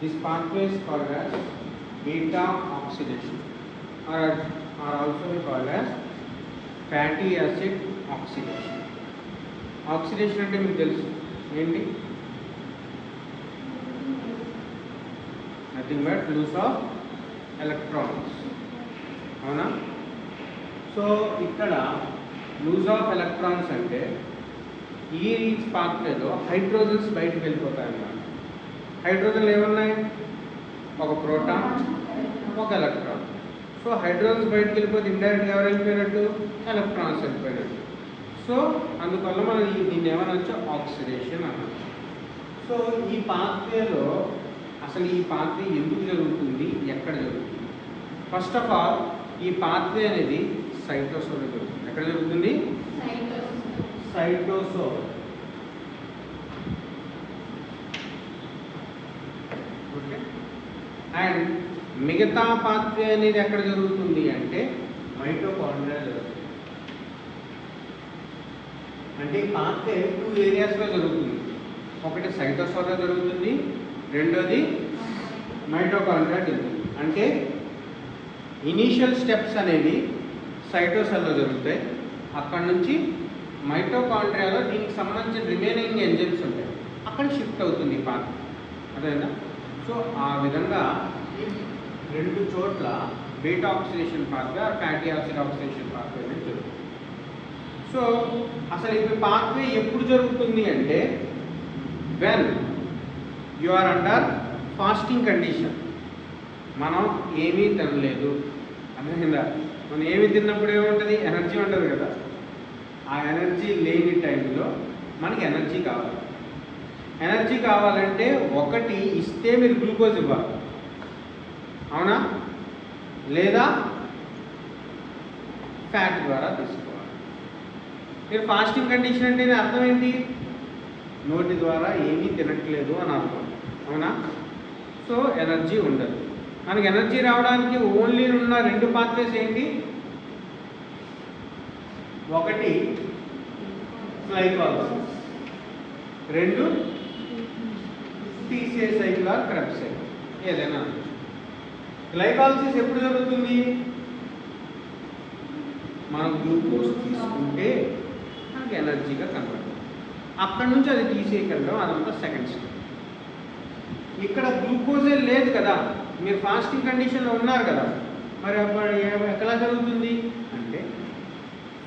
This pathway is called as beta oxidation, or also called as fatty acid oxidation. Oxidation అంటే మీకు తెలుసు ఏంటి? Nothing but lose of electrons. అవునా? So ఇక్కడ lose of electrons అంటే ఈ పాత్రలో హైడ్రోజన్స్ బయటకు వెళ్ళిపోతాయి అన్నమాట. హైడ్రోజన్లు ఏమున్నాయి? ఒక ప్రోటాన్, ఒక ఎలక్ట్రాన్. సో హైడ్రోజన్స్ బయటకు వెళ్ళిపోతే ఇండైరెక్ట్గా ఎవరు వెళ్ళిపోయినట్టు? ఎలక్ట్రాన్స్ వెళ్ళిపోయినట్టు. సో అందువల్ల మనం దీన్ని ఏమనొచ్చు? ఆక్సిడేషన్ అనొచ్చు. సో ఈ పాత్రలో అసలు ఈ పాత్ర ఎందుకు జరుగుతుంది, ఎక్కడ జరుగుతుంది? ఫస్ట్ ఆఫ్ ఆల్ ఈ పాత్వే అనేది సైటోసోల్లో జరుగుతుంది. ఎక్కడ జరుగుతుంది? సైటోసోల్. ఓకే. అండ్ మిగతా పాత్వే అనేది ఎక్కడ జరుగుతుంది అంటే మైటోకాండ్రియా జరుగుతుంది. అంటే ఈ పాత్వే 2 ఏరియాస్లో జరుగుతుంది. ఒకటి సైటోసోల్లో జరుగుతుంది, రెండోది మైటోకాండ్రియా జరుగుతుంది. అంటే ఇనీషియల్ స్టెప్స్ అనేవి సైటోసెల్లో జరుగుతాయి. అక్కడ నుంచి మైటోకాండ్రియాలో దీనికి సంబంధించిన రిమైనింగ్ ఎంజైమ్స్ ఉంటాయి, అక్కడ షిఫ్ట్ అవుతుంది ఈ పాత్ర. అదేనా? సో ఆ విధంగా ఈ 2 చోట్ల beta oxidation pathway, fatty acid oxidation pathway అనేది జరుగుతుంది. సో అసలు ఈ పాత్వే ఎప్పుడు జరుగుతుంది అంటే when you are under fasting condition. మనం ఏమీ తినలేదు, అర్థమైందా? మనం ఏమి తిన్నప్పుడు ఏముంటుంది? ఎనర్జీ ఉంటుంది కదా. ఆ ఎనర్జీ లేని టైంలో మనకి ఎనర్జీ కావాలి. ఎనర్జీ కావాలంటే ఒకటి ఇస్తే మీరు గ్లూకోజ్ ఇవ్వాలి, అవునా? లేదా ఫ్యాట్ ద్వారా తీసుకోవాలి. మీరు ఫాస్టింగ్ కండిషన్ అంటే అర్థం ఏంటి? నోటి ద్వారా ఏమీ తినట్లేదు అని అర్థం, అవునా? సో ఎనర్జీ ఉండదు. మనకి ఎనర్జీ రావడానికి ఓన్లీ ఉన్న 2 పాత్వేస్ ఏంటి? ఒకటి glycolysis, 2 TCA cycle or Krebs cycle, ఏదైనా. గ్లైకోలిసిస్ ఎప్పుడు జరుగుతుంది? మనం గ్లూకోజ్ తీసుకుంటే మనకి ఎనర్జీగా కన్వర్ట్ అవుతుంది. అక్కడ నుంచి అది టీసీఏకి వెళ్ళడం, అదంతా సెకండ్ స్టెప్. ఇక్కడ గ్లూకోజే లేదు కదా, మీరు ఫాస్టింగ్ కండిషన్లో ఉన్నారు కదా, మరి అప్పుడు ఎట్లా జరుగుతుంది అంటే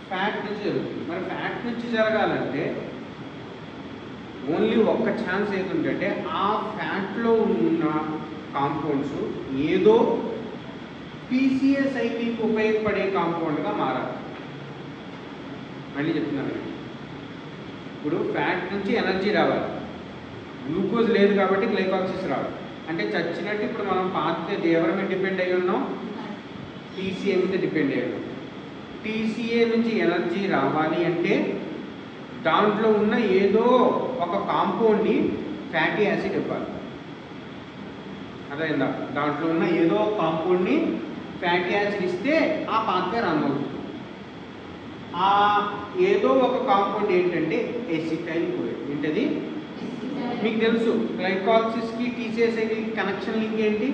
ఫ్యాట్ నుంచి జరుగుతుంది. మరి ఫ్యాట్ నుంచి జరగాలంటే ఓన్లీ ఒక్క ఛాన్స్ ఏంటంటే ఆ ఫ్యాట్లో ఉన్న కాంపౌండ్స్ ఏదో టీసీఏ సైకిల్కి ఉపయోగపడే కాంపౌండ్గా మారాలి. మళ్ళీ చెప్తున్నాను, ఇప్పుడు ఫ్యాట్ నుంచి ఎనర్జీ రావాలి, గ్లూకోజ్ లేదు కాబట్టి గ్లైకోలిసిస్ రావాలి. అంటే చచ్చినట్టు ఇప్పుడు మనం పాత్ర ఎవరి మీద డిపెండ్ అయ్యి ఉన్నాం? టీసీఏ మీద డిపెండ్ అయ్యి ఉన్నాం. టీసీఏ నుంచి ఎనర్జీ రావాలి అంటే దాంట్లో ఉన్న ఏదో ఒక కాంపౌండ్ని ఫ్యాటీ యాసిడ్ ఇవ్వాలి. అదేందా? దాంట్లో ఉన్న ఏదో కాంపౌండ్ని ఫ్యాటీ యాసిడ్ ఇస్తే ఆ పాత్ర రన్ అవుతుంది. ఆ ఏదో ఒక కాంపౌండ్ ఏంటంటే ఎసిటైల్ కోయిల్. ఏంటది? మీకు తెలుసు, గ్లైకోలిసిస్కి టీసీఏ సైకిల్కి కనెక్షన్ లింక్ ఏంటి?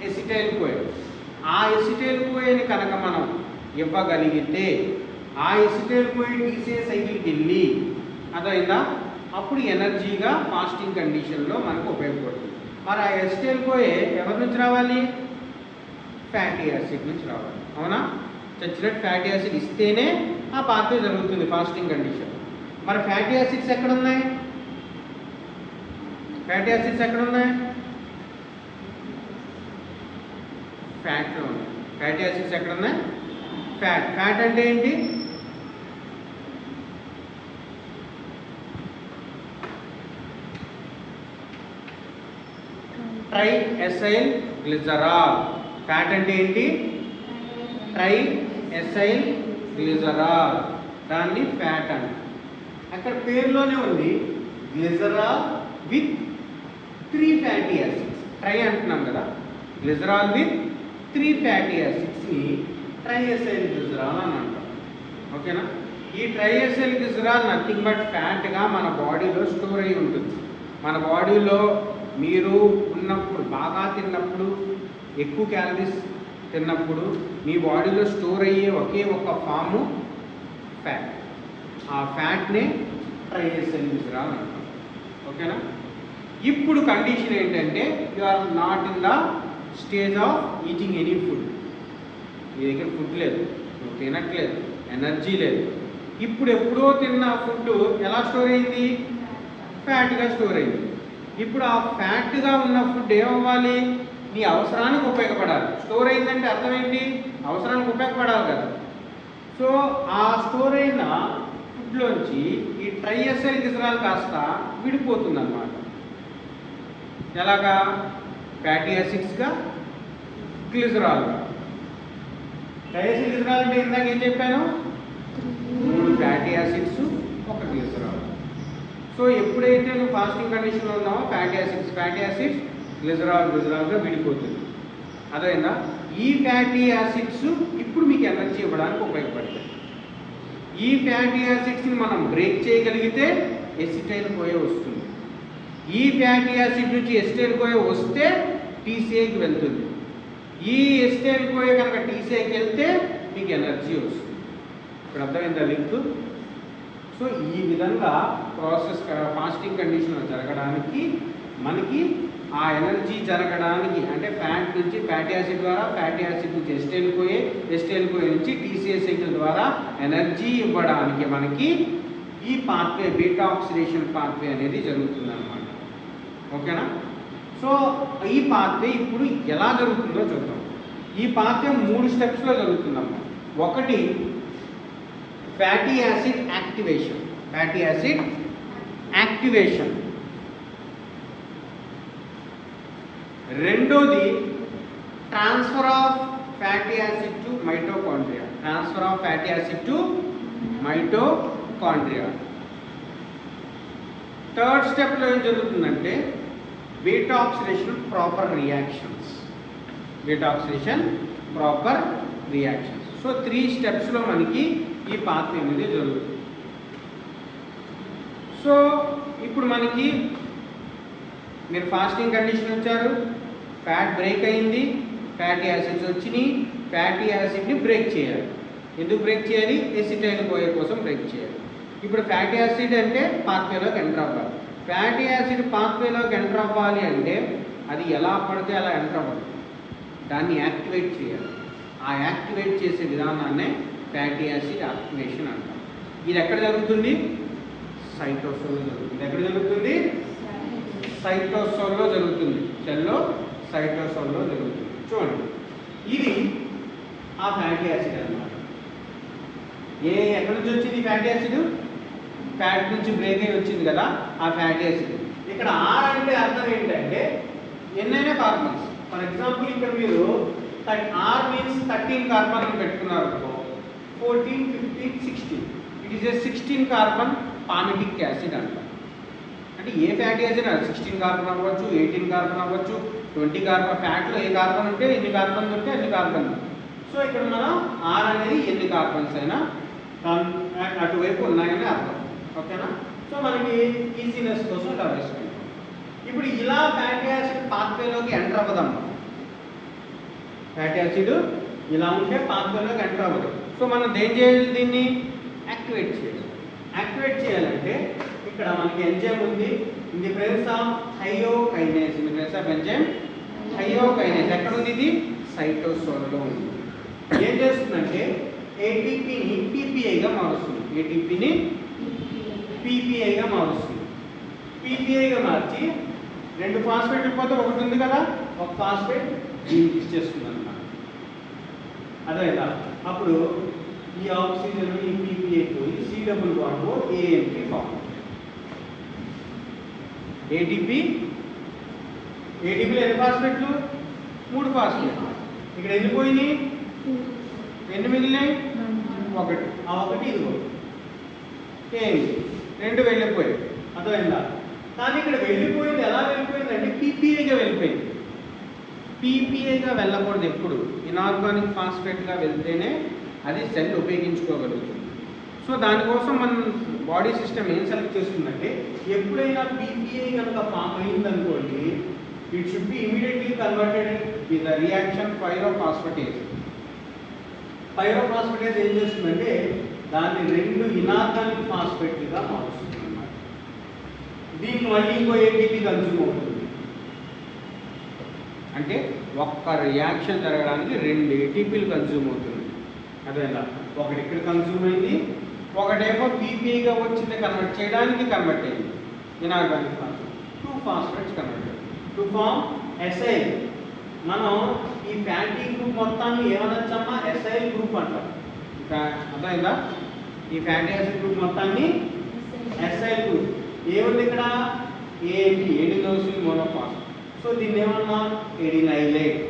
ఎసిటైల్ కోయిల్. ఆ ఎసిటైల్ కోయిల్ని కనుక మనం ఇవ్వగలిగితే ఆ ఎసిటైల్ కోయిల్ టీసీఏ సైకిల్కి వెళ్ళి అదైందా అప్పుడు ఎనర్జీగా ఫాస్టింగ్ కండిషన్లో మనకు ఉపయోగపడుతుంది. మరి ఆ ఎసిటైల్ కోయిల్ ఎవరి నుంచి రావాలి? ఫ్యాటీ యాసిడ్ నుంచి రావాలి, అవునా? చచ్చినట్టు ఫ్యాటీ యాసిడ్ ఇస్తేనే ఆ పాత్ర జరుగుతుంది ఫాస్టింగ్ కండిషన్. మరి ఫ్యాటీ యాసిడ్స్ ఎక్కడ ఉన్నాయి? ఫ్యాటీ యాసిడ్స్ ఎక్కడ ఉన్నాయి? ఫ్యాట్లో ఉన్నాయి. ఫ్యాటీ యాసిడ్స్ ఎక్కడ ఉన్నాయి? ఫ్యాట్. ఫ్యాట్ అంటే ఏంటి? Tri acyl glycerol. ఫ్యాట్ అంటే ఏంటి? Tri acyl glycerol. దాన్ని ఫ్యాట్ అంట. అక్కడ పేరులోనే ఉంది glycerol with 3 fatty acids. Tri అంటున్నాం కదా, గ్లిజరాల్ విత్ 3 ఫ్యాటీ యాసిడ్స్ని ట్రైఎసైల్ గ్లిజరాల్ అని అంటాం. ఓకేనా? ఈ ట్రైఎసైల్ గ్లిజరాల్ నథింగ్ బట్ ఫ్యాట్గా మన బాడీలో స్టోర్ అయి ఉంటుంది. మన బాడీలో మీరు ఉన్నప్పుడు బాగా తిన్నప్పుడు ఎక్కువ క్యాలరీస్ తిన్నప్పుడు మీ బాడీలో స్టోర్ అయ్యే ఒకే ఒక ఫాము ఫ్యాట్. ఆ ఫ్యాట్నే ట్రైగ్లిసరైడ్స్ అంటాం. ఓకేనా? ఇప్పుడు కండిషన్ ఏంటంటే you are not in the stage of eating any food. మీ దగ్గర ఫుడ్ లేదు, నువ్వు తినట్లేదు, ఎనర్జీ లేదు. ఇప్పుడు ఎప్పుడో తిన్న ఫుడ్ ఎలా స్టోర్ అయింది? ఫ్యాట్గా స్టోర్ అయింది. ఇప్పుడు ఆ ఫ్యాట్గా ఉన్న ఫుడ్ ఏమవ్వాలి? నీ అవసరానికి ఉపయోగపడాలి. స్టోర్ అయిందంటే అర్థం ఏంటి? అవసరానికి ఉపయోగపడాలి కదా. సో ఆ స్టోర్ అయిన ఫుడ్లోంచి ఈ ట్రైగ్లిసరైడ్ కాస్త విడిపోతుంది అన్నమాట. ఎలాగా? ఫ్యాటీ యాసిడ్స్గా, గ్లిజరాల్గా. ట్రైగ్లిసరైడ్ అంటే ఇందాక ఏం చెప్పాను? 3 ఫ్యాటీ యాసిడ్స్, 1 గ్లిజరాల్. సో ఎప్పుడైతే నువ్వు ఫాస్టింగ్ కండిషన్లో ఉన్నావో ఫ్యాటీ యాసిడ్స్ గ్లిజరాల్గా విడిపోతుంది. అదైనా ఈ ఫ్యాటీ యాసిడ్స్ ఇప్పుడు మీకు ఎనర్జీ ఇవ్వడానికి ఉపయోగపడతాయి. ఈ ఫ్యాటీ యాసిడ్స్ని మనం బ్రేక్ చేయగలిగితే ఎసిటైల్ కోయ వస్తుంది. ఈ ఫ్యాటీ యాసిడ్ నుంచి ఎసిటైల్ కోయ వస్తే టీసీఐకి వెళ్తుంది. ఈ ఎసిటైల్ కోయ కనుక టీసీఐకి వెళ్తే మీకు ఎనర్జీ వస్తుంది. ఇప్పుడు అర్థమైందా లింక్? సో ఈ విధంగా ప్రాసెస్ ఫాస్టింగ్ కండిషన్లో జరగడానికి మనకి ఆ ఎనర్జీ జరగడానికి అంటే ఫ్యాట్ నుంచి ఫ్యాటీ యాసిడ్ ద్వారా, ఫ్యాటీ యాసిడ్ నుంచి ఎసిటైల్ కోయ నుంచి టీసీఐ సైకిల్ ద్వారా ఎనర్జీ ఇవ్వడానికి మనకి ఈ పాత్వే బీటా ఆక్సిడేషన్ పాత్వే అనేది జరుగుతుందన్నమాట. ఓకేనా? సో ఈ పాత్వే ఇప్పుడు ఎలా జరుగుతుందో చూద్దాం. ఈ పాత్వే 3 స్టెప్స్లో జరుగుతుందమ్మా. ఒకటి ఫ్యాటీ యాసిడ్ యాక్టివేషన్. రెండోది transfer of fatty acid to mitochondria. Third స్టెప్లో ఏం జరుగుతుందంటే beta oxidation proper reactions. So 3 స్టెప్స్లో మనకి ఈ పాత్ర అనేది జరుగుతుంది. సో ఇప్పుడు మనకి మీరు ఫాస్టింగ్ కండిషన్ వచ్చారు, ఫ్యాట్ బ్రేక్ అయింది, ఫ్యాటీ యాసిడ్స్ వచ్చినాయి. ఫ్యాటీ యాసిడ్ని బ్రేక్ చేయాలి. ఎందుకు బ్రేక్ చేయాలి? ఎసిటైల్ కోయ కోసం బ్రేక్ చేయాలి. ఇప్పుడు ఫ్యాటీ యాసిడ్ అంటే పాత్వేలోకి ఎంటర్ అవ్వాలి. ఫ్యాటీ యాసిడ్ పాత్వేలోకి ఎంటర్ అవ్వాలి అంటే అది ఎలా పడితే అలా ఎంటర్ అవ్వాలి. దాన్ని యాక్టివేట్ చేయాలి. ఆ యాక్టివేట్ చేసే విధానాన్నే ఫ్యాటీ యాసిడ్ యాక్టివేషన్ అంటాం. ఇది ఎక్కడ జరుగుతుంది? సైటోసోల్లో జరుగుతుంది. ఎక్కడ జరుగుతుంది? సైటోసోల్లో జరుగుతుంది. సెల్లో సైటోసోల్లో జరుగుతుంది. చూడండి, ఇది ఆ ఫ్యాటీ యాసిడ్ అన్నమాట. ఎక్కడి నుంచి వచ్చింది ఫ్యాటీ యాసిడ్? ఫ్యాట్ నుంచి బ్రేక్ అయ్యి వచ్చింది కదా ఆ ఫ్యాటీ యాసిడ్. ఇక్కడ ఆర్ అంటే అర్థం ఏంటంటే ఎన్నైనా కార్బన్స్. ఫర్ ఎగ్జాంపుల్ ఇక్కడ మీరు ఆర్ మీన్స్ 13 కార్బన్ అని పెట్టుకున్నారు. 14, 15, 16. It is a 16 carbon palmitic acid అంటారు. అంటే ఏ ఫ్యాటీ యాసిడ్ 16 కార్బన్ అవ్వచ్చు, 18 కార్బన్ అవ్వచ్చు, 20 కార్బన్. ఫ్యాట్లో ఏ కార్బన్ ఉంటే ఎన్ని కార్బన్ ఉంటే అన్ని కార్బన్. సో ఇక్కడ మనం ఆర్ అనేది ఎన్ని కార్బన్స్ అయినా అటువైపు ఉన్నాయని అర్థం. ఓకేనా? సో మనకి ఈజీనెస్ కోసం ఇలా వేసుకుంటాం. ఇప్పుడు ఇలా ఫ్యాటీ యాసిడ్ పాత్వేలోకి ఎంటర్ అవ్వదాం. ఫ్యాటీ యాసిడ్ ఇలా ఉంటే పాత్వేలోకి ఎంటర్ అవ్వదు. సో మనం ఏం చేయాలి? దీన్ని యాక్టివేట్ చేయాలి. యాక్టివేట్ చేయాలంటే ఇక్కడ మనకి ఎంజైమ్ ఉంది. In the presence of thiokinase. In the presence of enzyme thiokinase. ఎక్కడ ఉంది? ఇది సైటోసోల్లో ఉంది. ఏం చేస్తుందంటే ఏటీపీని పీపీఐగా మారుస్తుంది. పీపీఐగా మార్చి 2 ఫాస్ఫేట్ పోతే ఒకటి ఉంది కదా, ఒక ఫాస్ఫేట్ దీనికి ఇచ్చేస్తుంది అన్నమాట. అదే కదా. అప్పుడు ఈ ఆక్సిజన్ ఈ పీపీఐ పోయి C double bond AMP form. ఏటీపీలో ఎన్ని ఫాస్ఫేట్లు? 3 ఫాస్ఫేట్లు. ఇక్కడ ఎన్ని పోయినాయి? ఎన్ని మిగిలినాయి? 1. ఆ 1 ఇదిగో ఏంటి 2 వెళ్ళిపోయాయి. అర్థమైందా? కానీ ఇక్కడ వెళ్ళిపోయింది ఎలా వెళ్ళిపోయిందంటే పీపీఐగా వెళ్ళిపోయింది. పీపీఐగా వెళ్ళకూడదు. ఎప్పుడు ఇనార్గానిక్ ఫాస్ఫేట్గా వెళ్తేనే అది సెల్ ఉపయోగించుకోగలుగుతుంది. సో దానికోసం మనం బాడీ సిస్టమ్ ఏం సెలెక్ట్ చేస్తుందంటే ఎప్పుడైనా పీపీఐ కనుక ఫామ్ అయిందనుకోండి, it should be immediately converted with the reaction pyrophosphatase. Pyrophosphatase ఏం చేస్తుందంటే దాన్ని 2 ఇనార్గానిక్ ఫాస్ఫేట్లుగా మారుస్తుంది అన్నమాట. దీన్ని మళ్ళీ ఇంకో ఏటీపీ కన్జ్యూమ్ అవుతుంది. అంటే ఒక్క రియాక్షన్ జరగడానికి 2 ఏటీపీలు కన్జ్యూమ్ అవుతుంది. అదేనా, ఒకటి ఇక్కడ కన్జ్యూమ్ అయింది, ఒకటేమో పీపీఐగా వచ్చింది కన్వర్ట్ చేయడానికి కన్వర్ట్ అయింది inorganic phosphate. 2 phosphates convert to form acyl. మనం ఈ ఫ్యాటీ గ్రూప్ మొత్తాన్ని ఏమనొచ్చమ్మా, ఎసైల్ గ్రూప్ అంటాం. అర్థమైందా? ఈ ఫ్యాటీ యాసిడ్ గ్రూప్ మొత్తాన్ని ఎసైల్ గ్రూప్. ఏముంది ఇక్కడ, ఏఎంపి ఎడినోసిన్ మోనోఫాస్ఫేట్. సో దీన్ని ఏమన్నా ఎడినైలేట్,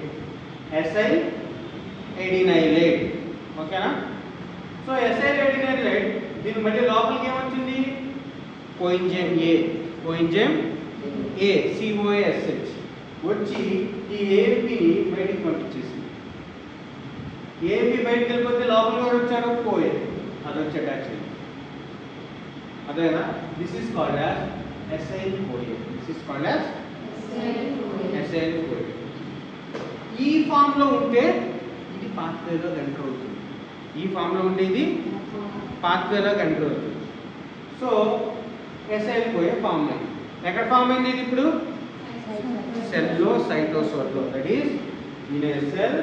ఎసైల్ ఎడినైలేట్. ఓకేనా? సో ఎసైల్ ఎడినైలేట్ దీని మధ్య లోపలికి ఏమొచ్చింది, కోఎంజైమ్ ఏ, కోఎంజైమ్ ఏ COASH వచ్చి ఈ ఏఎంపిని బయటికి పంపించేసింది. ఏఎంపి బయటికి వెళ్ళిపోతే లోపలికి కూడా వచ్చారు కోఏ, అది వచ్చి అటాచ్ అయింది. అదేనా, this is called as acyl CoA. This is called as acyl CoA. ఈ ఫామ్ లో ఉంటే ఇది పాత్వేలో ఎంటర్ అవుతుంది. ఈ ఫామ్ లో ఉంటే ఇది పాత్వేలో ఎంటర్ అవుతుంది. సో ఎసైల్ కోఏ ఫామ్ అయింది. ఎక్కడ ఫామ్ అయింది ఇది ఇప్పుడు, సెల్లో సైటోసోల్లో. That is in a cell.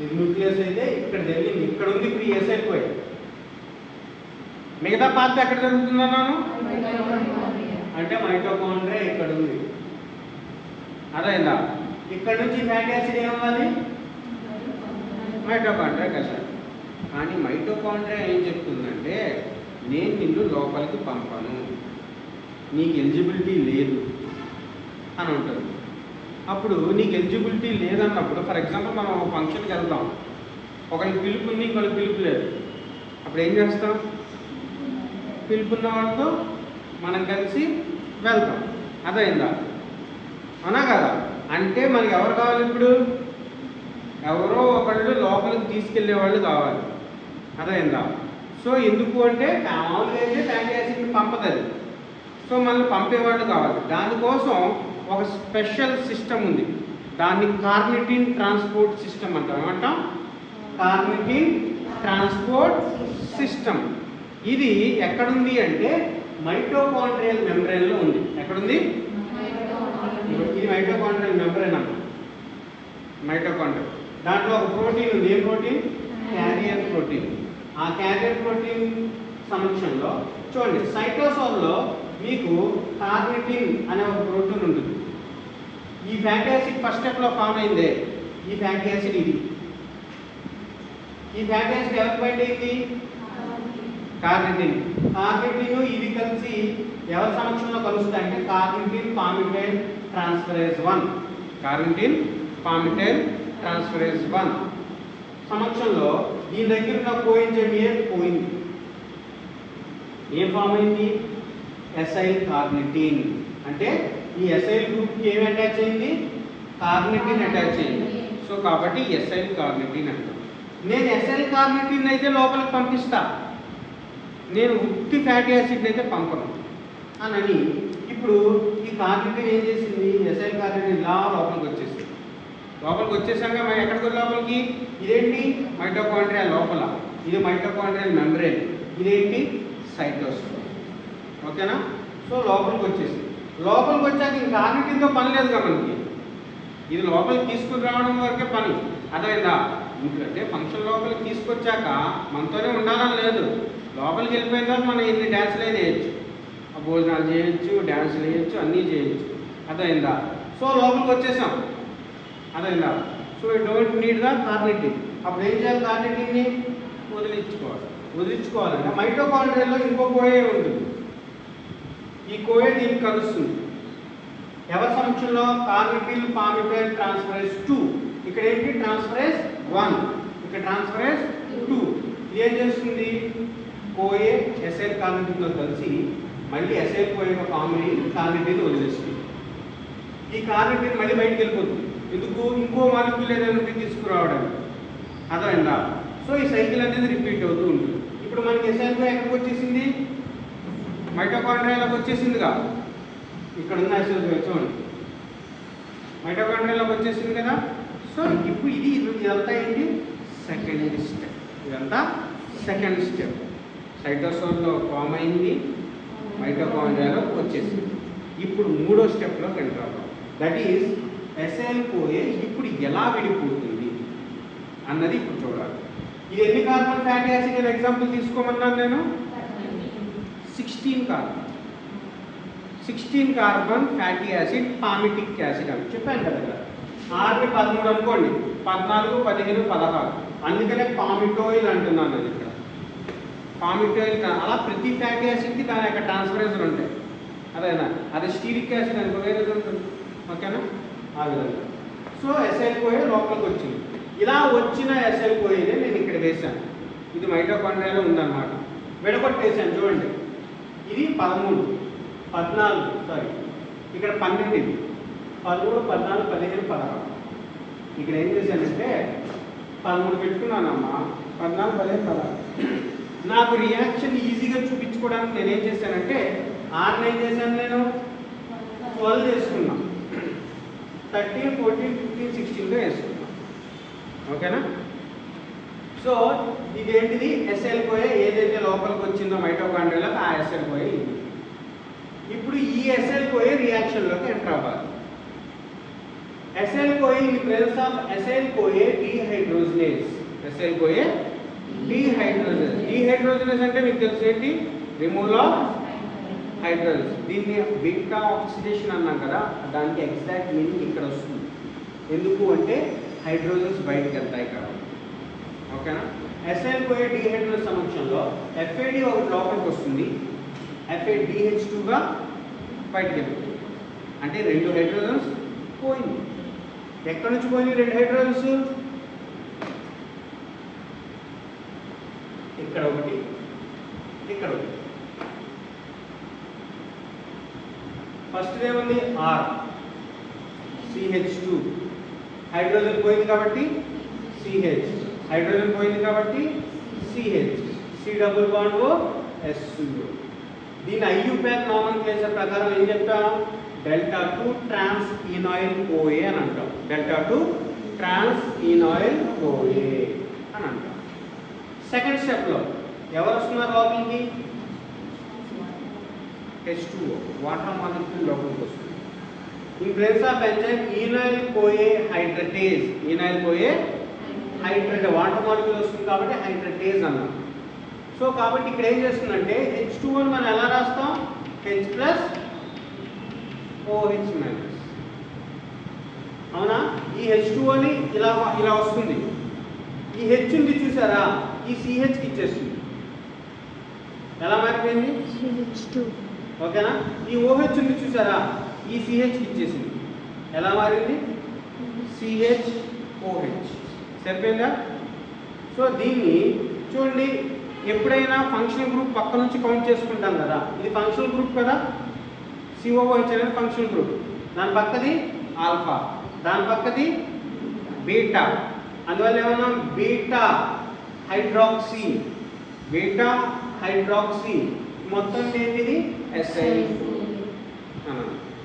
ఇది న్యూక్లియస్ అయితే ఇక్కడ జరిగింది, ఇక్కడ ఉంది ఇప్పుడు ఈ ఎసైల్ కోఏ. మిగతా పాత్ర ఎక్కడ జరుగుతుందన్నాను అంటే మైటోకాండ్రియా ఇక్కడ ఉంది. అదైందా? ఇక్కడ నుంచి ఫ్యాటీ యాసిడ్ ఏమవ్వాలి, మైటోకాండ్రియా కలిసారు. కానీ మైటోకాండ్రియా ఏం చెప్తుందంటే నేను నిన్ను లోపలికి పంపను, నీకు ఎలిజిబిలిటీ లేదు అని ఉంటుంది. అప్పుడు నీకు ఎలిజిబిలిటీ లేదన్నప్పుడు, ఫర్ ఎగ్జాంపుల్ మనం ఒక ఫంక్షన్కి వెళ్తాం, ఒకరికి పిలుపు ఉంది, ఇంకొకరికి పిలుపు లేదు. అప్పుడు ఏం చేస్తాం, పిలుపున్న వాళ్ళతో మనం కలిసి వెళ్తాం. అదైందా? అనా కదా? అంటే మనకి ఎవరు కావాలి ఇప్పుడు, ఎవరో ఒకళ్ళు లోపలికి తీసుకెళ్లే వాళ్ళు కావాలి. అదైందా? సో ఎందుకు అంటే మామూలుగా అయితే ఫ్యాటీ యాసిడ్ని పంపదు, సో మనల్ని పంపేవాళ్ళు కావాలి. దానికోసం ఒక స్పెషల్ సిస్టమ్ ఉంది, దాన్ని కార్నిటిన్ ట్రాన్స్పోర్ట్ సిస్టమ్ అంటాం. ఏమంటాం? Carnitine transport system. ఇది ఎక్కడుంది అంటే మైటోకాండ్రియల్ మెంబ్రేన్లో ఉంది. ఎక్కడుంది? ఇది మైటోకాండ్రియల్ మెంబ్రేన్ అన్న. మైటోకాండ్రియల్ దాంట్లో ఒక ప్రోటీన్ ఉంది. ఏ ప్రోటీన్? Carrier protein. ఆ క్యారియర్ ప్రోటీన్ సమక్షంలో చూడండి, సైటోసోల్లో మీకు కార్నిటిన్ అనే ఒక ప్రోటీన్ ఉంటుంది. ఈ ఫ్యాటీ యాసిడ్ ఫస్ట్ స్టెప్లో ఫామ్ అయిందే ఈ ఫ్యాటీ యాసిడ్. ఇది ఈ ఫ్యాటీ యాసిడ్ ఎవరికి బైండ్ అయింది? కార్నిటిన్. కార్నిటిన్ ఇది కలిసి ఎవరి సమక్షంలో కలుస్తాయంటే carnitine palmitoyl transferase 1. Carnitine palmitoyl transferase 1 సమక్షంలో దీని దగ్గర ఉన్న కోఎంజైమ్ ఏ పోయింది. ఏం ఫామ్ అయింది? Acyl carnitine. అంటే ఈ ఎసైల్ గ్రూప్కి ఏమి అటాచ్ అయింది? కార్నిటిన్ అటాచ్ అయింది. సో కాబట్టి ఎసైల్ కార్నిటిన్ అంటాం. నేను ఎసైల్ కార్నిటిన్ అయితే లోపలికి పంపిస్తా, నేను ఉత్తి ఫ్యాటీ యాసిడ్ అయితే పంపను అని. ఇప్పుడు ఈ కార్నిటిన్ ఏం చేసింది? ఎసైల్ కార్నిటిన్ ఇలా లోపలికి వచ్చేసింది. లోపలికి వచ్చేసాక మనం ఎక్కడికి లోపలికి, ఇదేంటి మైటోకాండ్రియా లోపల, ఇది మైటోకాండ్రియల్ మెంబ్రేన్, ఇదేంటి సైటోసోల్. ఓకేనా? సో లోపలికి వచ్చేసింది. లోపలికి వచ్చాక ఇంకా కార్నిటిన్తో పని లేదుగా మనకి, ఇది లోపలికి తీసుకుని రావడం వరకే పని. అదైందా? ఎందుకంటే ఫంక్షన్ లోపలికి తీసుకొచ్చాక మనతోనే ఉండాలని లేదు, లోపలికి వెళ్ళిపోయిన తర్వాత మనం ఎన్ని డ్యాన్సులు అయినా చేయొచ్చు, భోజనాలు చేయొచ్చు, డ్యాన్సులు వేయచ్చు, అన్నీ చేయొచ్చు. అదైందా? సో లోపలికి వచ్చేసాం. అదైందా? So you don't need the carnitine. అప్పుడు ఏం చేయాలి? కార్నిటిన్ని వదిలించుకోవాలి. వదిలించుకోవాలంటే మైటోకాండ్రియాలో ఇంకో కోఏ ఉంటుంది. ఈ కోఏ దీనికి కలుస్తుంది. ఎవరి సమక్షంలో? Carnitine palmitoyl transferase 2. ఇక్కడ ఏంటి? ట్రాన్స్ఫరేజ్ 1, ఇక్కడ ట్రాన్స్ఫరేజ్ 2. ఏం చేస్తుంది? కోఏ ఎసైల్ కార్నిటిన్తో కలిసి మళ్ళీ ఎసైల్ కోఏగా ఫామ్ అయ్యి కార్నిటిన్ వదిలేస్తుంది. ఈ కార్నిటిన్ మళ్ళీ బయటికి వెళ్ళిపోతుంది. ఎందుకు? ఇంకో మాలిక్యూల్ ఏదైనా తీసుకురావడానికి. అదైందా? సో ఈ సైకిల్ అనేది రిపీట్ అవుతూ ఉంటుంది. ఇప్పుడు ఇప్పుడు మనకి ఎసైల్ కో ఎక్కడికి వచ్చేసింది, మైటోకాండ్రియాలోకి వచ్చేసిందిగా. ఇక్కడ ఉన్న ఎసైల్ కో చూడండి మైటోకాండ్రియాలోకి వచ్చేసింది కదా. సో ఇప్పుడు ఇదంతా ఏంటి, సెకండ్ స్టెప్. ఇదంతా సెకండ్ స్టెప్. సైటోసోల్లో ఫామ్ అయింది, మైటోకాండ్రియాలో వచ్చేసింది. ఇప్పుడు మూడో స్టెప్లోకి ఎంటర్ అవ్వాలి. దట్ ఈస్ ఎసైల్ కోఏ ఇప్పుడు ఎలా విడిపోతుంది అన్నది ఇప్పుడు చూడాలి. ఇది ఎన్ని కార్బన్ ఫ్యాటీ యాసిడ్ అని ఎగ్జాంపుల్ తీసుకోమన్నాను నేను, 16 carbon. 16 carbon fatty acid palmitic acid అని చెప్పాను కదా. ఆర్ని 13 అనుకోండి, 14, 15, 16. అందుకనే పామిటోయిల్ అంటున్నాను అది. ఇక్కడ పామిటోయిల్ అలా ప్రతి ఫ్యాటీ యాసిడ్కి దాని యొక్క ట్రాన్స్ఫరెన్స్లు ఉంటాయి. అదేనా, అది స్టీరిక్ యాసిడ్ అనుకో వేరే ఉంటుంది. ఓకేనా, ఆ విధంగా. సో ఎసైల్ కోఏ లోపలికి వచ్చింది. ఇలా వచ్చిన ఎసైల్ కోఏనే నేను ఇక్కడ వేశాను. ఇది మైటోకాండ్రియాలో ఉందన్నమాట. విడగొట్టేసాను చూడండి. ఇది 13, 14, సారీ ఇక్కడ 12, ఇది 13, 14, 15, 16. ఇక్కడ ఏం చేశానంటే 13 పెట్టుకున్నానమ్మా, 14, 15, 16. నాకు రియాక్షన్ ఈజీగా చూపించుకోవడానికి నేనేం చేశానంటే ఆర్ని ఏం చేశాను, నేను 12 చేసుకున్నాను. 13, 14, 15, 16గా వేసుకున్నాను. ఓకేనా. సో ఇదేంటిది, ఎసైల్ కోఏ ఏదైతే లోపలికి వచ్చిందో మైటోకాండ్రియాలో ఆ ఎసైల్ కోఏ ఇది. ఇప్పుడు ఈ ఎసైల్ కోఏ రియాక్షన్లోకి ఎంటర్ అవ్వాలి. Acyl CoA in presence of acyl CoA dehydrogenase. Acyl CoA dehydrogenase. Dehydrogenase అంటే మీకు తెలుసు ఏంటి, రిమూవల్ ఆఫ్ హైడ్రోజన్. దీన్ని బీటా ఆక్సిడేషన్ అన్నాం కదా, దానికి ఎగ్జాక్ట్ మీనింగ్ ఇక్కడ వస్తుంది. ఎందుకు అంటే హైడ్రోజన్స్ బయటకు వెళ్తాయి కాబట్టి. ఓకేనా. ఎసైల్ కోఏ డీహైడ్రోజన్ సమక్షంలో FAD ఒకటి లోపలికి వస్తుంది, FADH2గా బయటకు వెళ్తుంది. అంటే 2 హైడ్రోజన్స్ పోయింది. ఎక్కడి నుంచి పోయింది 2 హైడ్రోజన్స్? ఇక్కడ ఒకటి, ఇక్కడ ఒకటి. ఫస్ట్ ఏముంది, R CH2, హైడ్రోజన్ పోయింది కాబట్టి CH, హైడ్రోజన్ పోయింది కాబట్టి CH, C double bond O SO. దీని IUPAC నామన్క్లేచర్ ప్రకారం ఏం చెప్తాం, డెల్టా 2 ట్రాన్స్ ఈనాయిల్ కోఏ అని అంటాం. డెల్టా 2 ట్రాన్స్ ఈనాయిల్ కోఏ అని అంటాం. సెకండ్ స్టెప్లో ఎవరు వస్తున్నారు లోపలికి, H2O వాటర్ మాలిక్యూల్ లోపలికి వస్తుంది. In place of enzyme enoyl CoA hydratase. Enoyl CoA hydratase, water molecule వస్తుంది కాబట్టి హైడ్రటేజ్ అన్నాం. సో కాబట్టి ఇక్కడ ఏం చేస్తుందంటే H2O మనం ఎలా రాస్తాం, H ప్లస్ OH మైనస్. అవునా, ఈ H2Oని ఇలా ఇలా వస్తుంది. ఈ H ఉంది చూసారా, ఈ CHకి ఇచ్చేస్తుంది. ఎలా మారిపోయింది, CH2. ఓకేనా. ఈ OH ఉంది చూసారా, ఈ CHకి ఇచ్చేసింది. ఎలా మారింది, CHOH. సరిపోయిందా. సో దీన్ని చూడండి, ఎప్పుడైనా ఫంక్షనల్ గ్రూప్ పక్క నుంచి కౌంట్ చేసుకుంటాం కదా, ఇది ఫంక్షనల్ గ్రూప్ కదా, COOH అనేది ఫంక్షనల్ గ్రూప్. దాని పక్కది ఆల్ఫా, దాని పక్కది బీటా. అందువల్ల ఏమన్నా బీటా హైడ్రాక్సీ, బీటా హైడ్రాక్సీ మొత్తం ఏంటిది ఎసైల్.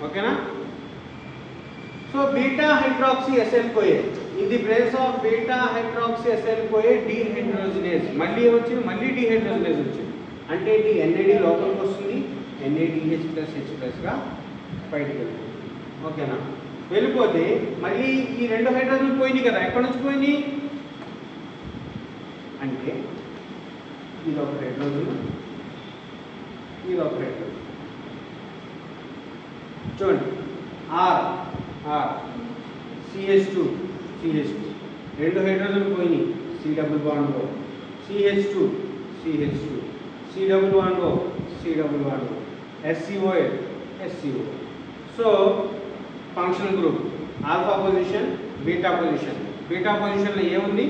ఓకేనా. So beta hydroxy acyl CoA in the place of beta hydroxy acyl CoA dehydrogenase. మళ్ళీ వచ్చింది, మళ్ళీ డీహైడ్రోజనేజ్ వచ్చింది. అంటే ఇది NAD లోపలికి వస్తుంది, NADH ప్లస్ H ప్లస్గా బయటకు వెళ్తుంది. ఓకేనా. వెళ్ళిపోతే మళ్ళీ ఈ 2 హైడ్రోజన్ పోయింది కదా, ఎక్కడి నుంచి పోయింది అంటే ఇది ఒక హైడ్రోజన్, ఇది ఒక హైడ్రోజన్. చూడండి, R CH2 2 హైడ్రోజన్ పోయినాయి, C double bond O, CH2 C double bond O, C double bond O, SCOL SCO. So functional group alpha position, beta position. Beta పొజిషన్లో ఏముంది,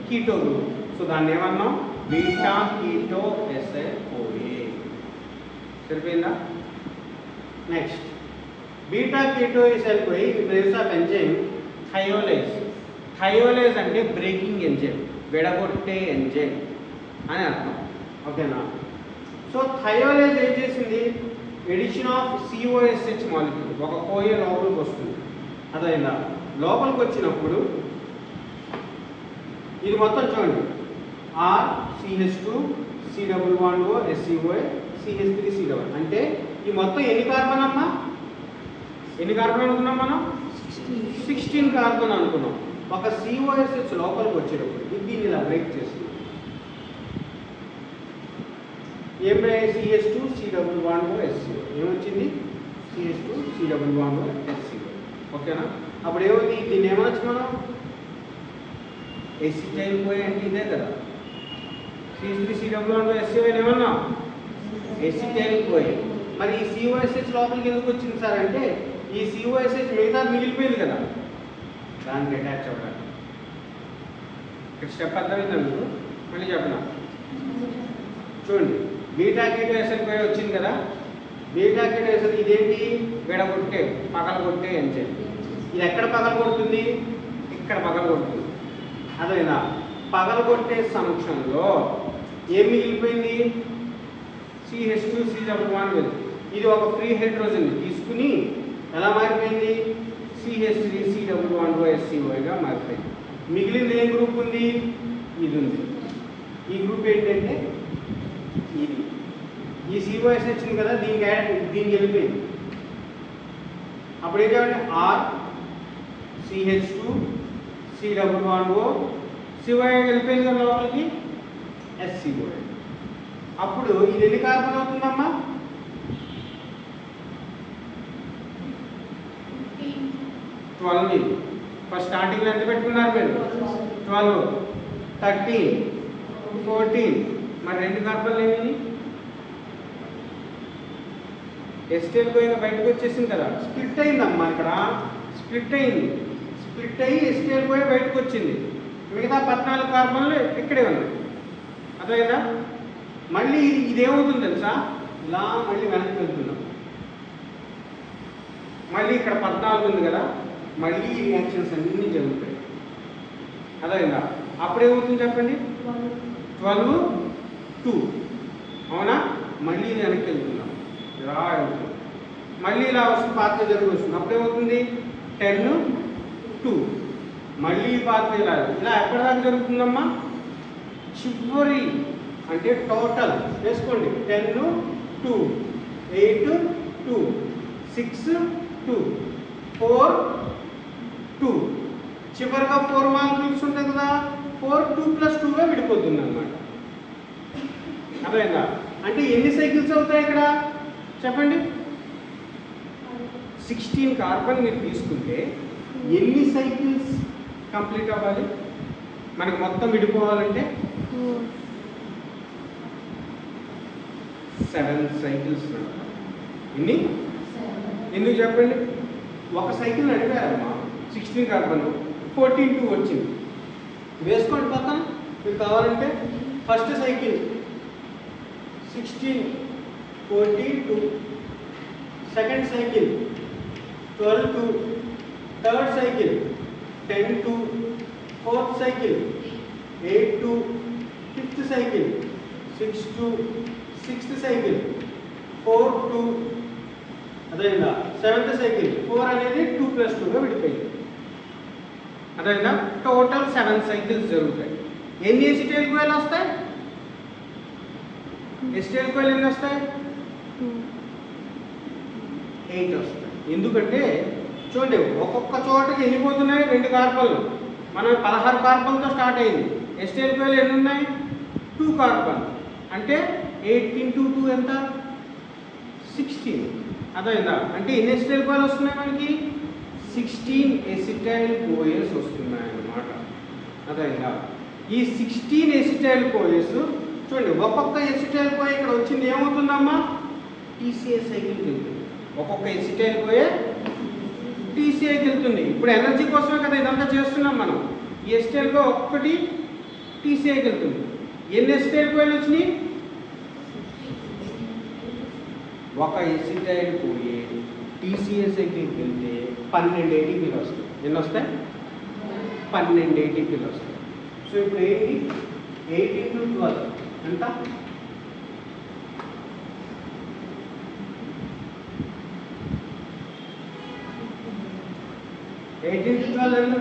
కీటో గ్రూప్. సో దాన్ని ఏమన్నాం, beta keto acyl CoA. సరిపోయిందా. Next beta keto acyl CoA in place of enzyme thiolase. Thiolase అంటే breaking enzyme, విడగొట్టే enzyme అని అర్థం. ఓకేనా? So థయోలేజ్ ఏం చేసింది, ఎడిషన్ ఆఫ్ COSH మాలిక్యూల్, ఒక కోయ లోపలికి వస్తుంది. అదైనా లోపలికి వచ్చినప్పుడు ఇది మొత్తం చూడండి, RCH2 C11O SCOA CH3 C11, అంటే ఈ మొత్తం ఎన్ని కార్బన్ అమ్మా, ఎన్ని కార్బన్ అనుకున్నాం మనం? 16 కార్బన్ అనుకున్నాం. ఒక COSH లోపలికి వచ్చేటప్పుడు దీన్ని ఇలా బ్రేక్ చేస్తుంది. ఏం CH2 C11O SCO ఏమొచ్చింది, CH2 C11O SCO. ఓకేనా? అప్పుడు ఏమవుతుంది, దీన్ని ఏమనొచ్చు మనం, ఎసిటైల్ కోయ అంటే ఇదే కదా, CH3 C11O SCO ఏమన్నా ఎసిటైల్ కోయ. మరి ఈ COSH లోపలికి ఎందుకు వచ్చింది సార్ అంటే, ఈ COSH మిగతా మిగిలిపోయింది కదా, దానికి అటాచ్ అవ్వడానికి. ఇక్కడ స్టెప్ అర్థమైందా మీకు? మళ్ళీ చెప్పనా, చూడండి, బీటా కీటోఎస్ఎల్ కోయ వచ్చింది కదా, బీటా కీటోఎస్ఎల్ ఇదేంటి, విడగొట్టే పగలగొట్టే అని చెప్పి, ఇది ఎక్కడ పగలగొడుతుంది, ఇక్కడ పగలగొడుతుంది. అదేనా, పగలగొట్టే సమక్షంలో ఏం మిగిలిపోయింది, CH2 C11O. ఇది ఒక ఫ్రీ హైడ్రోజన్ తీసుకుని ఎలా మారిపోయింది, CH3 C11O SCOగా మారిపోయింది. మిగిలింది ఏ గ్రూప్ ఉంది, ఇది ఉంది. ఈ గ్రూప్ ఏంటంటే ఇది, ఈ COS వచ్చింది కదా, దీనికి వెళ్ళిపోయింది. అప్పుడు ఏం చేయాలంటే RCH2 C11O COA వెళ్ళిపోయింది కదా లోపలికి, SCOA. అప్పుడు ఇది ఎన్ని కార్బన్ అవుతుందమ్మా, 12. ఫస్ట్ స్టార్టింగ్లో ఎంత పెట్టుకున్నారు మీరు, 12, 13, 14. మరి 2 కార్బన్లు ఏమి, ఎస్టేల్ కోయిగా బయటకు వచ్చేసింది కదా, స్ప్లిట్ అయిందమ్మా, ఇక్కడ స్ప్లిట్ అయింది, స్ప్లిట్ అయ్యి ఎస్టేల్ కోయ బయటకు వచ్చింది. మిగతా 14 కార్బన్లు ఇక్కడే ఉన్నాయి. అర్థమైందా? మళ్ళీ ఇదేమవుతుంది తెలుసా, ఇలా మళ్ళీ వెనక్కి వెళ్తున్నాం. మళ్ళీ ఇక్కడ 14 ఉంది కదా, మళ్ళీ ఈ రియాక్షన్స్ అన్నీ జరుగుతాయి. అర్థమైందా? అప్పుడేమవుతుంది చెప్పండి, 12, 2, అవునా? మళ్ళీ వెనక్కి వెళ్తున్నాం, ఇలా వెళ్తున్నాం, మళ్ళీ ఇలా వస్తుంది, పాత్ర జరుగు వస్తుంది. అప్పుడేమవుతుంది 10, 2, మళ్ళీ పాత్ర ఇలా ఇలా ఎప్పటిదాకా జరుగుతుందమ్మా, చివరి అంటే టోటల్ వేసుకోండి, 10, 2, 8, 2, 6, 2, 4, 2, చివరిగా 4 మాలిక్యూల్స్ ఉంటాయి కదా, 4, 2 + 2గా విడిపోతుంది అన్నమాట. అర్థమైందా? అంటే ఎన్ని సైకిల్స్ అవుతాయి ఇక్కడ చెప్పండి, 16 కార్బన్ మీరు తీసుకుంటే ఎన్ని సైకిల్స్ కంప్లీట్ అవ్వాలి మనకు మొత్తం విడిపోవాలంటే, 7 సైకిల్స్. ఎన్ని, ఎందుకు చెప్పండి, ఒక సైకిల్ నడిపారమ్మా, 16 కార్బన్ 14, 2 వచ్చింది. వేసుకోండి పక్కన మీకు కావాలంటే. First cycle 16, 14, 2, second cycle 12, 2, third cycle 10, 2, fourth cycle 8, 2, fifth cycle 6, 2, sixth cycle 4, 2, అదేవిధంగా సెవెంత్ సైకిల్ 4 అనేది 2 + 2గా విడిపోయింది. అదేవిధంగా టోటల్ 7 సైకిల్స్ జరుగుతాయి. ఎన్ని ఎసిటైల్ కోయలు వస్తాయి, ఎసిటైల్ కోయలు ఎన్ని వస్తాయి, 8 వస్తాయి. ఎందుకంటే చూడండి, ఒక్కొక్క చోటకి ఎన్ని పోతున్నాయి, 2 కార్బన్లు. మనం 16 కార్బన్తో స్టార్ట్ అయింది. ఎసిటైల్ కోయలు ఎన్ని ఉన్నాయి, 2 కార్బన్. అంటే 8 × 2 ఎంత, 16. అర్థమైందా? అంటే ఎన్ని ఎసిటైల్ కోయలు వస్తున్నాయి మనకి, 16 ఎసిటైల్ కోయస్ వస్తున్నాయి అన్నమాట. అర్థమైందా? ఈ 16 ఎసిటైల్ కోయస్ చూడండి, ఒక్కొక్క ఎసిటైల్ కోయ ఇక్కడ వచ్చింది ఏమవుతుందమ్మా, TCA సైకిల్కి వెళ్తుంది. ఒక్కొక్క ఎసిటైల్ కోయ TCAకి వెళ్తుంది. ఇప్పుడు ఎనర్జీ కోసమే కదా ఇదంతా చేస్తున్నాం మనం. ఈ ఎసిటైల్ కోయ ఒక్కటి TCAకి వెళ్తుంది. ఎన్ని ఎసిటైల్ కోయలు వచ్చినాయి, ఒక ఎసిటైల్ కోయ TCA సైకిల్కి వెళ్తే 12 ATPలు వస్తాయి. ఎన్ని వస్తాయి, 12 ATPలు వస్తాయి. సో ఇప్పుడు ఏంటి, 8 × 12 ఎంత, 8 into 12 ఎంత?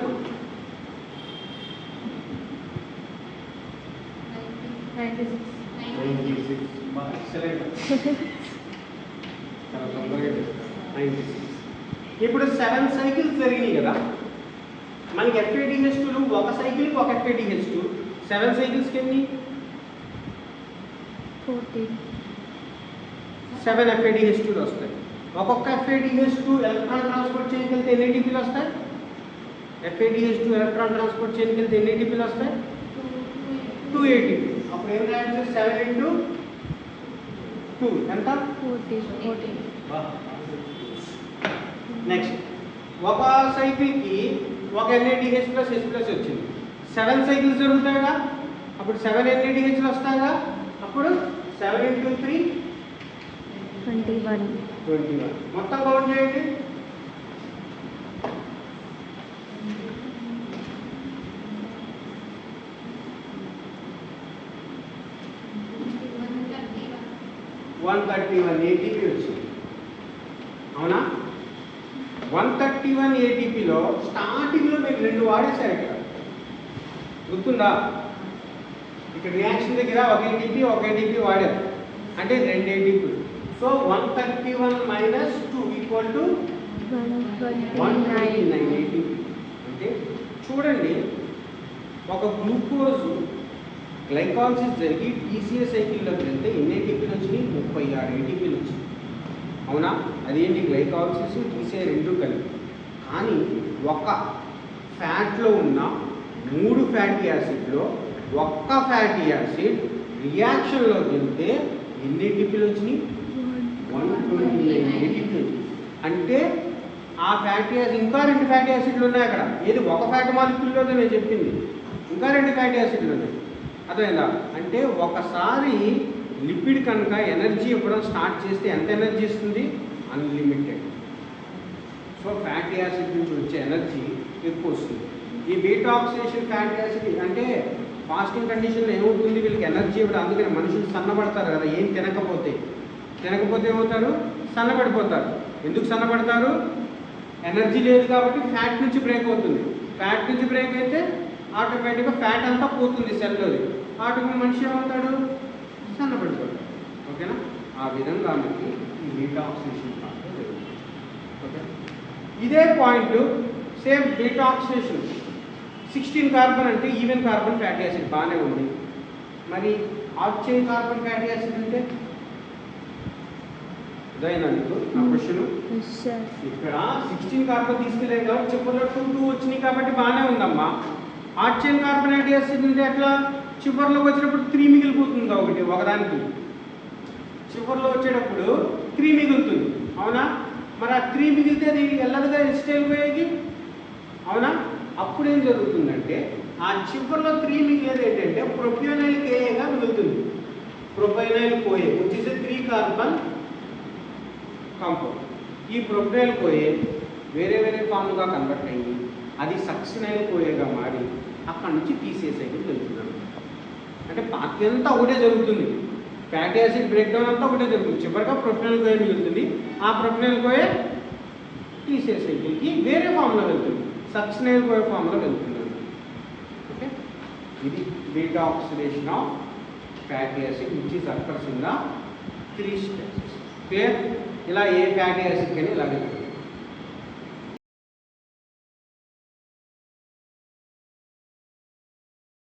96. ఎక్సలెంట్. చాలా తొందరగా చేస్తారు. 96. ఇప్పుడు 7 సైకిల్స్ జరిగినాయి కదా, మనకి FADH2 ఒక సైకిల్కి ఒక FADH2, 7 సైకిల్స్కి ఎన్ని? 7 FADH2 వస్తాయి. ఒక్కొక్క FADH2 ఎలక్ట్రాన్ ట్రాన్స్పోర్ట్ చైన్కి వెళ్తే ఎన్ని ATPలు వస్తాయి? FADH2 ఎలక్ట్రాన్ ట్రాన్స్పోర్ట్ చైన్కి వెళ్తే ఎన్ని ATPలు వస్తాయి? 2 ATP. అప్పుడు ఏం రాయొచ్చు? 7 into 2 ఎంత? 40. నెక్స్ట్ ఒక సైకిల్కి ఒక NADH ప్లస్ H ప్లస్ వచ్చింది. 7 సైకిల్స్ జరుగుతాయిగా, అప్పుడు 7 NADHలు వస్తాయిగా, అప్పుడు 7 into 3 21. మొత్తం కౌంట్ చేయండి. ATP వచ్చింది. అవునా? 131 ATPలో స్టార్టింగ్లో మీరు 2 వాడేశారు. ఇక్కడ గుర్తుందా? ఇక్కడ రియాక్షన్ దగ్గర ఒక ATP వాడారు, అంటే 2 ATP. So 131 minus 2 equal to 129 ATP. అంటే చూడండి, ఒక గ్లూకోజ్ గ్లైకాలసిస్ జరిగి TCA సైకిల్లోకి వెళ్తే ఎన్ని ATPలు వచ్చినాయి? 36 ATPలు వచ్చినాయి. అవునా? అదేంటి? గ్లైకాలసిస్ TCA రెండు కలిపి. కానీ ఒక ఫ్యాట్లో ఉన్న 3 ఫ్యాటీ యాసిడ్లో ఒక్క ఫ్యాటీ యాసిడ్ రియాక్షన్లోకి వెళ్తే ఎన్ని ATPలు వచ్చినాయి? 129 ATPలు వచ్చినాయి. అంటే ఆ ఫ్యాటీ యాసిడ్, ఇంకా 2 ఫ్యాటీ యాసిడ్లు ఉన్నాయి అక్కడ. ఏది? ఒక ఫ్యాట్ మాలిక్యూల్లో నేను చెప్పింది, ఇంకా 2 ఫ్యాటీ యాసిడ్లు ఉన్నాయి. అర్థమైందా? అంటే ఒకసారి లిపిడ్ కనుక ఎనర్జీ ఇవ్వడం స్టార్ట్ చేస్తే ఎంత ఎనర్జీ ఇస్తుంది? అన్లిమిటెడ్. సో ఫ్యాటీ యాసిడ్ నుంచి వచ్చే ఎనర్జీ ఎక్కువ వస్తుంది. ఈ బీటా ఆక్సిడేషన్ ఫ్యాటీ యాసిడ్ అంటే ఫాస్టింగ్ కండిషన్లో ఏమవుతుంది? వీళ్ళకి ఎనర్జీ ఇవ్వడం. అందుకని మనుషులు సన్నబడతారు కదా, ఏం తినకపోతే ఏమవుతారు? సన్నబడిపోతారు. ఎందుకు సన్నబడతారు? ఎనర్జీ లేదు కాబట్టి ఫ్యాట్ నుంచి బ్రేక్ అవుతుంది. ఫ్యాట్ నుంచి బ్రేక్ అయితే ఆటోమేటిక్గా ఫ్యాట్ అంతా పోతుంది సెల్లోది. ఆటోమేటిక్ మనిషి ఏమవుతాడు? సన్నబడిపోతాడు. ఓకేనా? ఆ విధంగా మనకి ఈ బీటా ఆక్సిడేషన్ ప్రాసెస్ జరుగుతుంది. ఓకే, ఇదే point same beta oxidation 16 carbon అంటే ఈవెన్ కార్బన్ ఫ్యాటీ యాసిడ్ బాగానే ఉంది. మరి of chain carbon fatty acid అంటే అదైనా నీకు నా క్వశ్చన్. ఇక్కడ 16 కార్బన్ తీసుకెళ్ళారు కాబట్టి చివరిలో 2 వచ్చినాయి కాబట్టి బాగానే ఉందమ్మా. Of chain carbon fatty acid అంటే ఎట్లా? చివరిలోకి వచ్చినప్పుడు 3 మిగిలిపోతుంది. ఒకదానికి చివరిలో వచ్చేటప్పుడు 3 మిగులుతుంది. అవునా? మరి ఆ 3 మిగిలితే అది వెళ్ళదుగా ఎస్టైల్ పోయేది. అవునా? అప్పుడు ఏం జరుగుతుందంటే ఆ చివరిలో 3 మిగిలేది ఏంటంటే ప్రొప్యోనైల్ కేఏగా మిగులుతుంది. ప్రొపైనైల్ కోఏ వచ్చేసి 3 కార్బన్ కాంపౌండ్. ఈ ప్రొపైనైల్ కోఏ వేరే ఫామ్గా కన్వర్ట్ అయ్యి అది సక్సినైల్ కోఏగా మారి అక్కడ నుంచి తీసేసేది వెళ్తున్నాను. అంటే పార్టీ అంతా ఒకటే జరుగుతుంది. ఫ్యాటీ యాసిడ్ బ్రేక్ డౌన్ అంతా ఒకటే జరుగుతుంది. చివరిగా ప్రొపైనైల్ కోఏ మిగులుతుంది. ఆ ప్రొపైనైల్ కోఏ TCA సైకిల్కి వేరే ఫామ్లో వెళ్తుంది, సక్సినైల్ కోఏ ఫామ్లో వెళ్తుంది. ఓకే, ఇది beta oxidation of fatty acid which is occurs in the 3 steps. Clear? ఇలా ఏ ఫ్యాటీ యాసిడ్ కానీ ఇలాగే